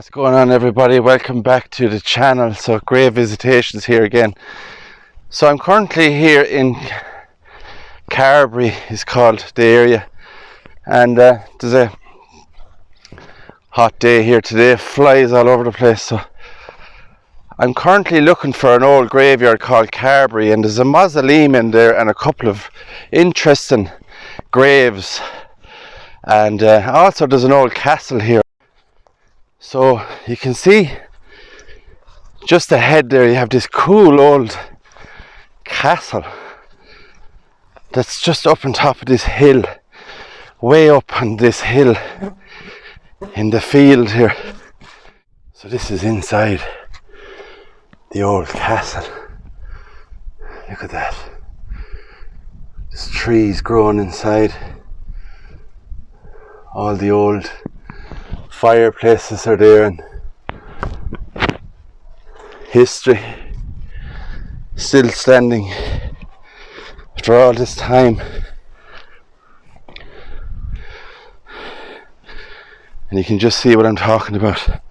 What's going on, everybody? Welcome back to the channel. So Grave Visitations here again. So I'm currently here in Carbury is called the area, and there's a hot day here today, flies all over the place. So I'm currently looking for an old graveyard called Carbury, and there's a mausoleum in there and a couple of interesting graves, and also there's an old castle here. So you can see just ahead there you have this cool old castle that's just up on top of this hill, way up on this hill in the field here. So this is inside the old castle. Look at that. There's trees growing inside. All the old fireplaces are there, and history still standing after all this time. And you can just see what I'm talking about.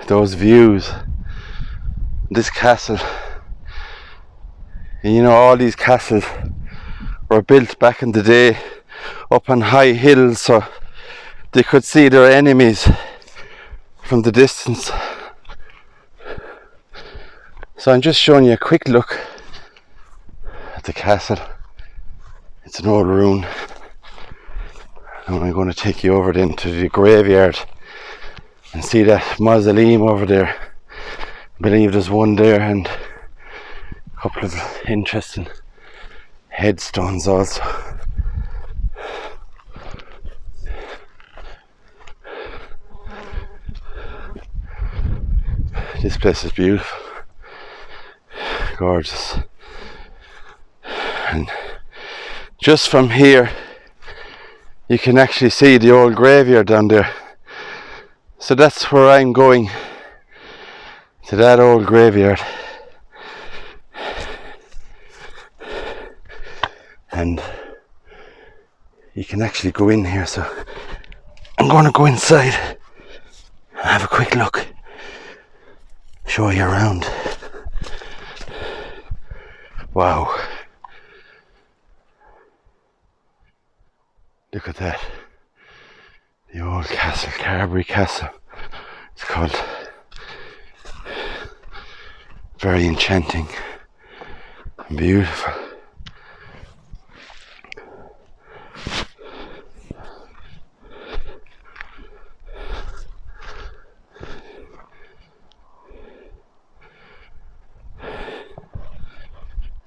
Those views. This castle. And you know, all these castles were built back in the day up on high hills, so they could see their enemies from the distance. So I'm just showing you a quick look at the castle. It's an old ruin. And I'm going to take you over then to the graveyard and see that mausoleum over there. I believe there's one there, and a couple of interesting headstones also. This place is beautiful, gorgeous, and just from here you can actually see the old graveyard down there. So that's where I'm going, to that old graveyard, and you can actually go in here. So I'm going to go inside and have a quick look, show you around. Wow, look at that, the old castle, Carbury Castle it's called. Very enchanting and beautiful.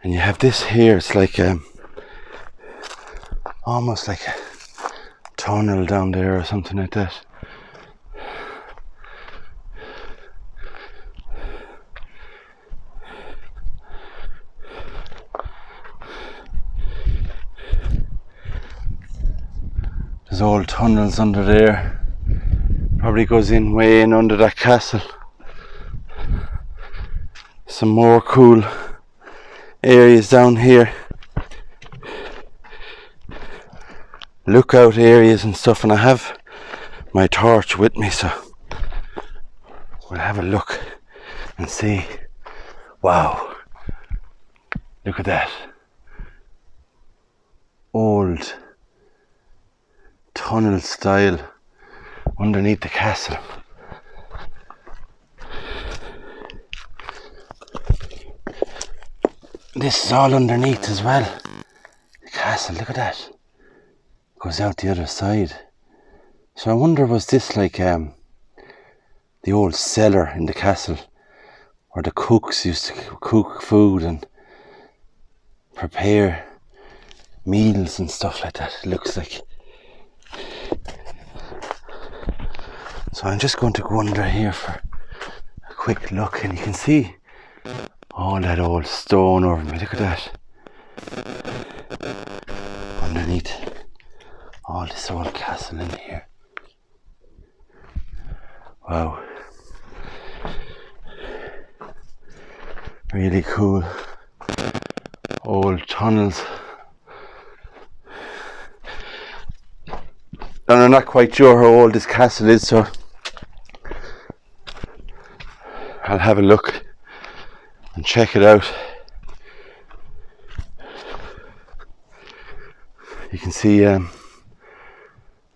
And you have this here, it's like almost like a tunnel down there or something like that. There's old tunnels under there, probably goes in way in under that castle. Some more cool areas down here, lookout areas and stuff, and I have my torch with me, so we'll have a look and see. Wow, look at that old tunnel style underneath the castle. This is all underneath as well. The castle, look at that. Goes out the other side. So I wonder, was this like the old cellar in the castle where the cooks used to cook food and prepare meals and stuff like that, it looks like. So I'm just going to go under here for a quick look, and you can see all that old stone over me. Look at that. Underneath all this old castle in here. Wow. Really cool. Old tunnels. And I'm not quite sure how old this castle is, so I'll have a look and check it out. You can see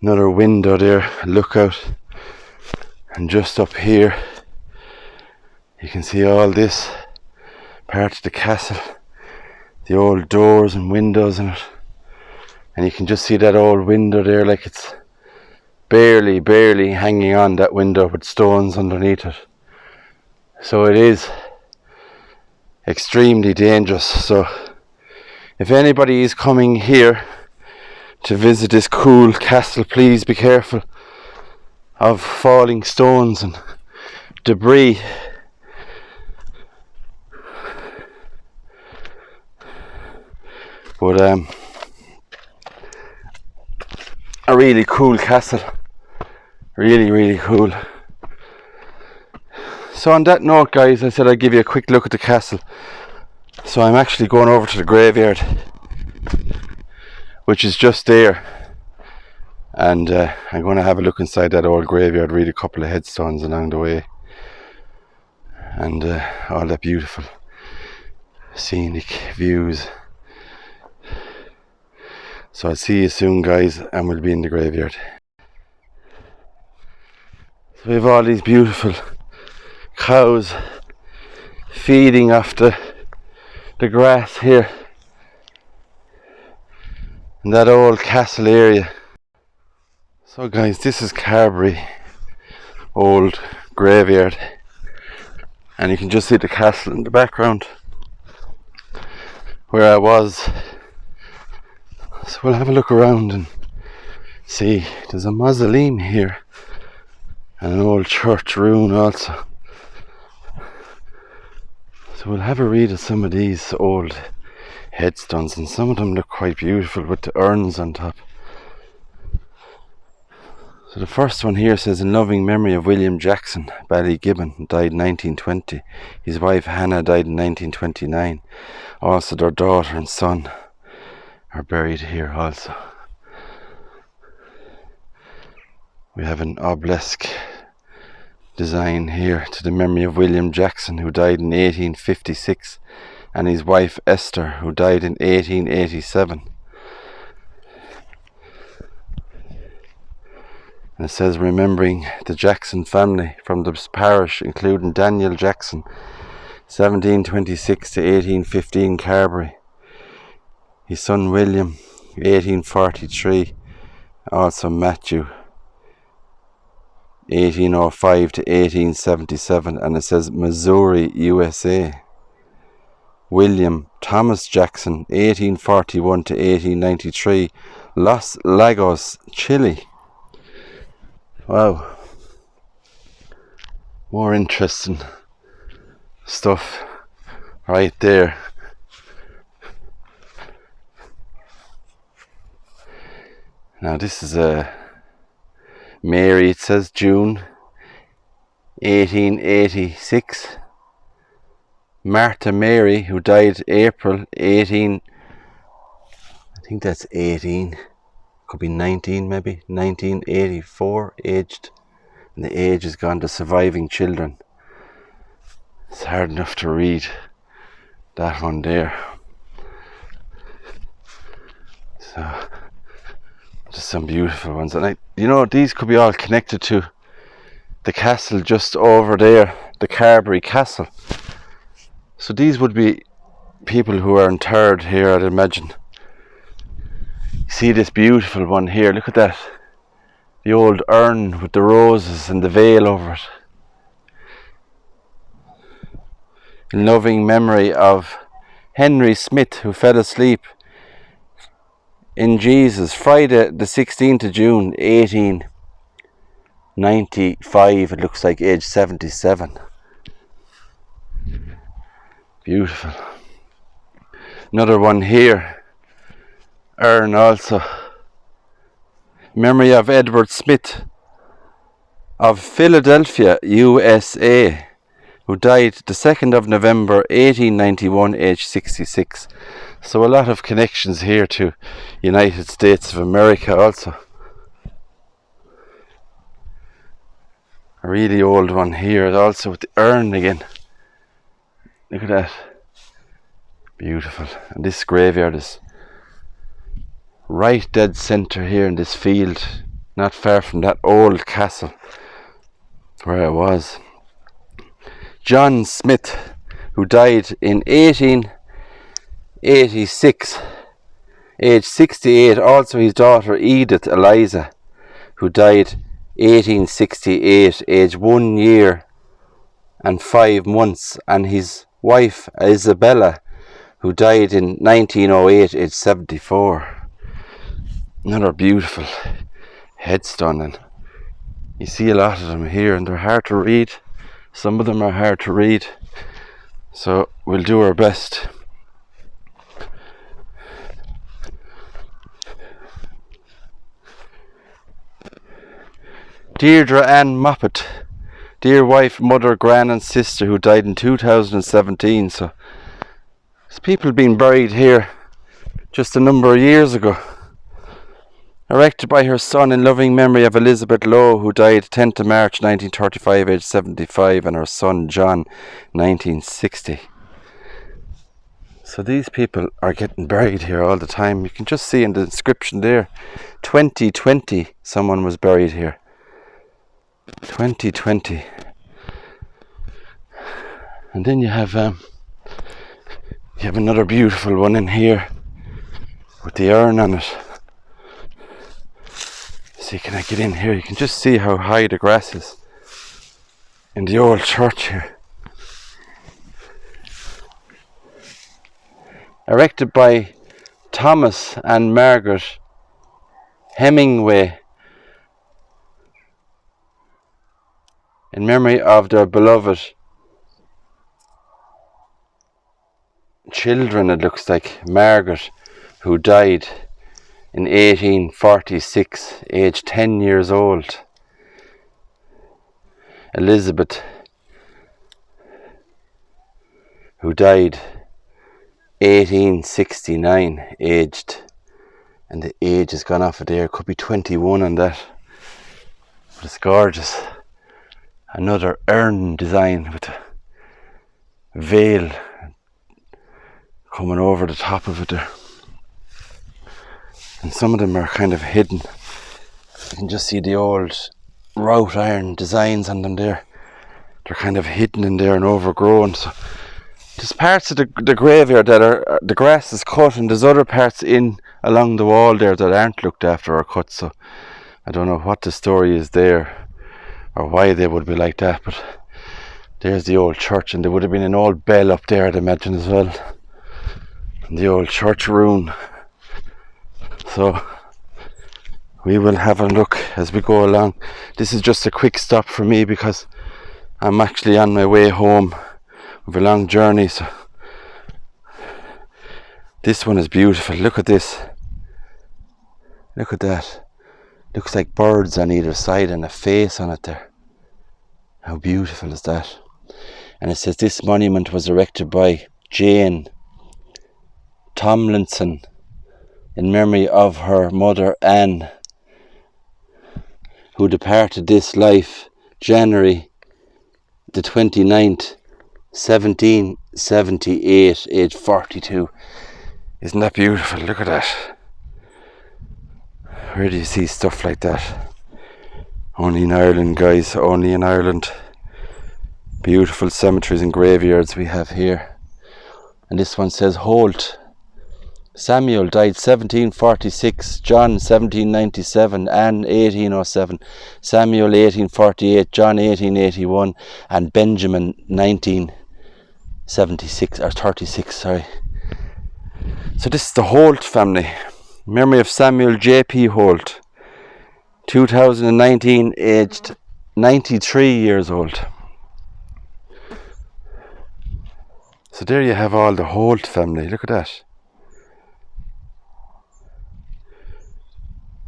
another window there, a lookout, and just up here you can see all this part of the castle, the old doors and windows in it, and you can just see that old window there, like it's barely hanging on, that window, with stones underneath it. So it is extremely dangerous. So if anybody is coming here to visit this cool castle, please be careful of falling stones and debris. But a really cool castle, really cool. So on that note, guys, I said I'd give you a quick look at the castle. So I'm actually going over to the graveyard, which is just there, and I'm going to have a look inside that old graveyard, read a couple of headstones along the way, and all that beautiful scenic views. So I'll see you soon, guys, and we'll be in the graveyard. So we have all these beautiful cows feeding off the grass here in that old castle area. So guys, this is Carbury old graveyard, and you can just see the castle in the background where I was. So we'll have a look around and see. There's a mausoleum here and an old church ruin also. So we'll have a read of some of these old headstones, and some of them look quite beautiful with the urns on top. So the first one here says, in loving memory of William Jackson, Ballygibbon, died 1920. His wife Hannah died in 1929. Also their daughter and son are buried here also. We have an obelisk design here to the memory of William Jackson, who died in 1856, and his wife Esther, who died in 1887. And it says, remembering the Jackson family from the parish, including Daniel Jackson, 1726 to 1815, Carbury. His son William, 1843, also Matthew, 1805 to 1877, and it says Missouri, USA. William Thomas Jackson, 1841 to 1893, Los Lagos, Chile. Wow, more interesting stuff right there. Now this is a Mary, it says June 1886. Martha Mary, who died April 18, I think that's 18, could be 19 maybe, 1984, aged, and the age is gone to surviving children. It's hard enough to read that one there. So just some beautiful ones, and these could be all connected to the castle just over there, the Carbury Castle. So these would be people who are interred here, I'd imagine. You see this beautiful one here, look at that, the old urn with the roses and the veil over it. In loving memory of Henry Smith, who fell asleep in Jesus, Friday the 16th of June 1895, it looks like, age 77. Beautiful. Another one here, urn also. Memory of Edward Smith of Philadelphia, USA, who died the 2nd of November 1891, age 66. So a lot of connections here to United States of America also. A really old one here also with the urn again. Look at that. Beautiful. And this graveyard is right dead centre here in this field, not far from that old castle where I was. John Smith, who died in 1886, age 68. Also his daughter Edith Eliza, who died 1868, age 1 year and 5 months, and his wife Isabella, who died in 1908, age 74. Another beautiful headstone, and you see a lot of them here, and they're hard to read. Some of them are hard to read, so we'll do our best. Deirdre Ann Moppet, dear wife, mother, gran and sister, who died in 2017. So there's people being buried here just a number of years ago. Erected by her son in loving memory of Elizabeth Lowe, who died 10th of March 1935, aged 75, and her son John, 1960. So these people are getting buried here all the time. You can just see in the inscription there, 2020, someone was buried here. 2020. And then you have another beautiful one in here with the urn on it. See, can I get in here? You can just see how high the grass is in the old church here. Erected by Thomas and Margaret Hemingway in memory of their beloved children, it looks like. Margaret, who died in 1846, aged 10 years old. Elizabeth, who died 1869, aged, and the age has gone off of there, could be 21 on that, but it's gorgeous. Another urn design with a veil coming over the top of it there. And some of them are kind of hidden. You can just see the old wrought iron designs on them there. They're kind of hidden in there and overgrown. So there's parts of the graveyard that are, the grass is cut, and there's other parts in along the wall there that aren't looked after or cut. So I don't know what the story is there or why they would be like that, but there's the old church, and there would have been an old bell up there, I'd imagine, as well, and the old church ruin. So we will have a look as we go along. This is just a quick stop for me because I'm actually on my way home with a long journey. So this one is beautiful. Look at this. Look at that. Looks like birds on either side and a face on it there. How beautiful is that? And it says this monument was erected by Jane Tomlinson in memory of her mother Anne, who departed this life January the 29th, 1778, age 42. Isn't that beautiful? Look at that. Where do you see stuff like that? Only in Ireland, guys, only in Ireland. Beautiful cemeteries and graveyards we have here. And this one says Holt. Samuel died 1746, John 1797, Anne 1807, Samuel 1848, John 1881, and Benjamin 1976 or 36, sorry. So this is the Holt family. Memory of Samuel J.P. Holt, 2019, aged 93 years old. So there you have all the Holt family. Look at that.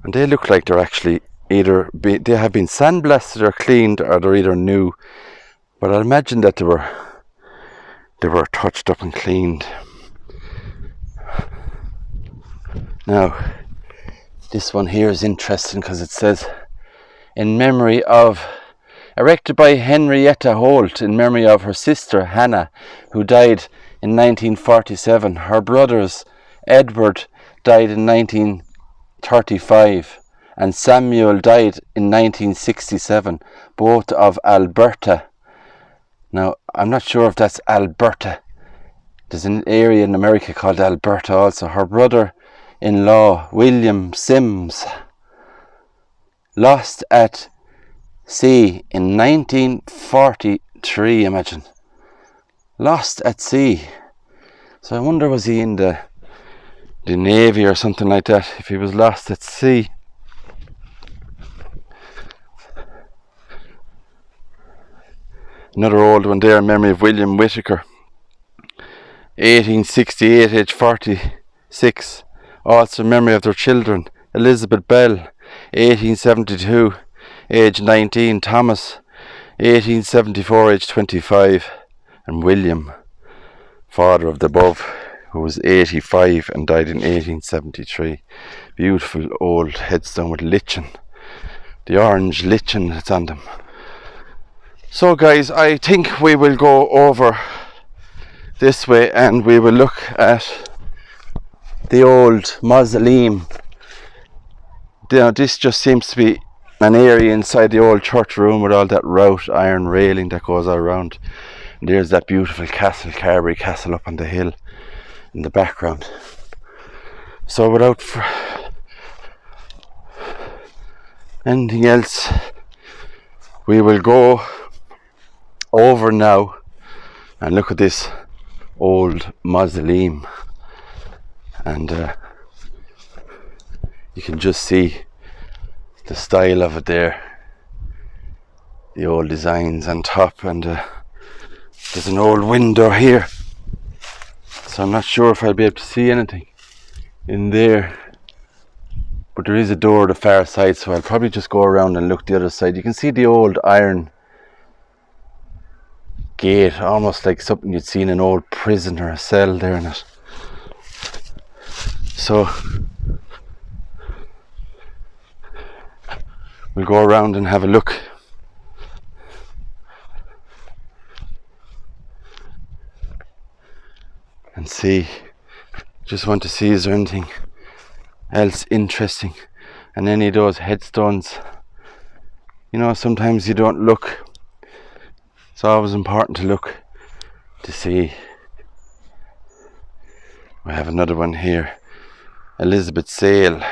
And they look like they're actually either they have been sandblasted or cleaned, or they're either new. But I imagine that they were touched up and cleaned. Now, this one here is interesting because it says, in memory of Erected by Henrietta Holt in memory of her sister Hannah, who died in 1947. Her brothers Edward died in 1935 and Samuel died in 1967, both of Alberta. Now, I'm not sure if that's Alberta. There's an area in America called Alberta also. Her brother-in-law, William Sims, lost at sea in 1943, imagine. Lost at sea. So I wonder, was he in the Navy or something like that, if he was lost at sea. Another old one there in memory of William Whittaker. 1868, age 46. Also in memory of their children. Elizabeth Bell, 1872, age 19. Thomas, 1874, age 25. And William, father of the above, who was 85 and died in 1873. Beautiful old headstone with lichen. The orange lichen that's on them. So guys, I think we will go over this way and we will look at the old mausoleum. Now, this just seems to be an area inside the old church room with all that wrought iron railing that goes all around. And there's that beautiful castle, Carbury Castle, up on the hill in the background. So without anything else, we will go over now and look at this old mausoleum, and you can just see the style of it there, the old designs on top, and there's an old window here, so I'm not sure if I'll be able to see anything in there, but there is a door on the far side, so I'll probably just go around and look the other side. You can see the old iron gate, almost like something you'd see in an old prison or a cell there in it. So we'll go around and have a look. And see, just want to see, is there anything else interesting? And any of those headstones, you know, sometimes you don't look. It's always important to look to see. We have another one here. Elizabeth Sale,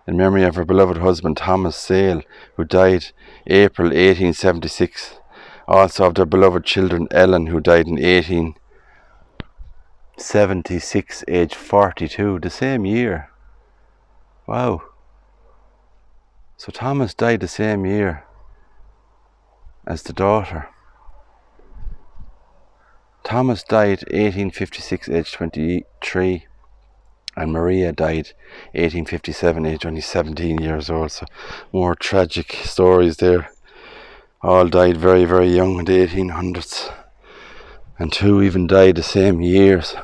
in memory of her beloved husband Thomas Sale, who died April 1876. Also of their beloved children Ellen, who died in 1876, age 42, the same year. Wow. So Thomas died the same year as the daughter. Thomas died 1856, age 23, and Maria died 1857, age only 17 years old. So more tragic stories there. All died very, very young in the 1800s, and two even died the same year. So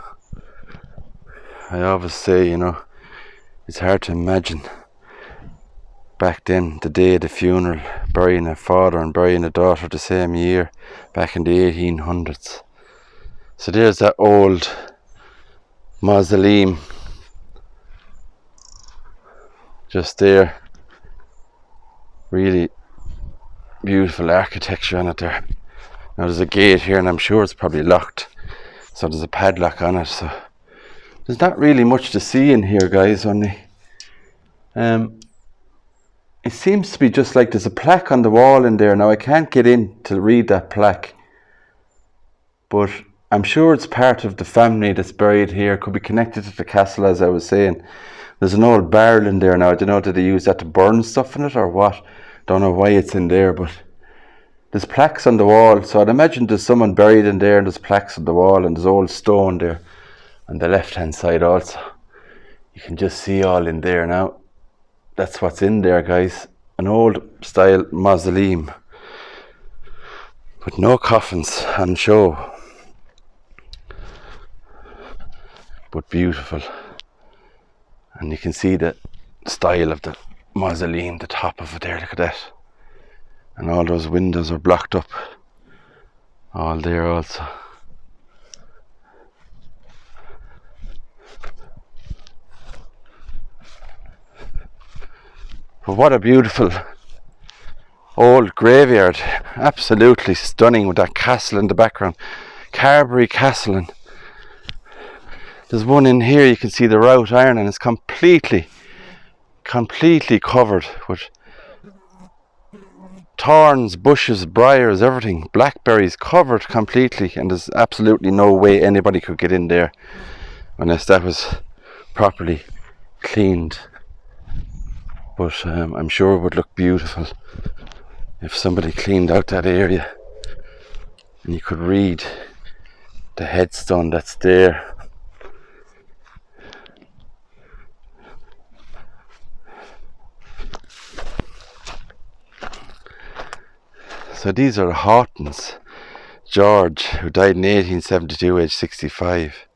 I always say, you know, it's hard to imagine back then, the day of the funeral, burying a father and burying a daughter the same year, back in the 1800s. So there's that old mausoleum just there. Really beautiful architecture on it there. Now there's a gate here and I'm sure it's probably locked, so there's a padlock on it. So there's not really much to see in here, guys, only it seems to be just like there's a plaque on the wall in there. Now I can't get in to read that plaque, but I'm sure it's part of the family that's buried here. Could be connected to the castle, as I was saying. There's an old barrel in there now. I don't know, did they use that to burn stuff in it or what? Don't know why it's in there, but there's plaques on the wall. So I'd imagine there's someone buried in there and there's plaques on the wall and there's old stone there on the left hand side also. You can just see all in there now. That's what's in there, guys. An old style mausoleum with no coffins on show, but beautiful. And you can see the style of the mausoleum, the top of it there. Look at that. And all those windows are blocked up. All there also. But what a beautiful old graveyard. Absolutely stunning with that castle in the background. Carbury Castle. And there's one in here, you can see the wrought iron, and it's completely covered with thorns, bushes, briars, everything. Blackberries covered completely, and there's absolutely no way anybody could get in there unless that was properly cleaned. But I'm sure it would look beautiful if somebody cleaned out that area and you could read the headstone that's there. So these are the Houghtons. George, who died in 1872, age 65.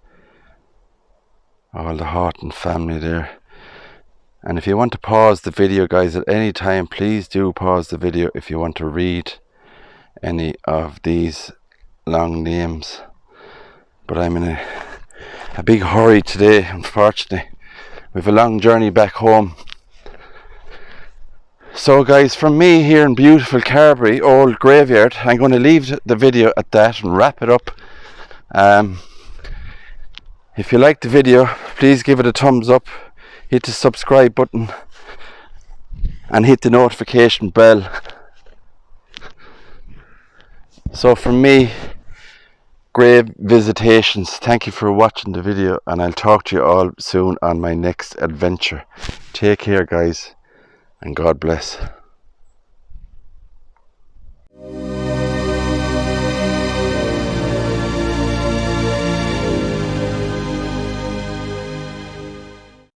All the Houghton family there. And if you want to pause the video, guys, at any time, please do pause the video if you want to read any of these long names. But I'm in a big hurry today, unfortunately. We have a long journey back home. So guys, from me here in beautiful Carbury old graveyard, I'm going to leave the video at that and wrap it up. If you liked the video, please give it a thumbs up. Hit the subscribe button and hit the notification bell. So from me, Grave Visitations, thank you for watching the video, and I'll talk to you all soon on my next adventure. Take care, guys, and God bless.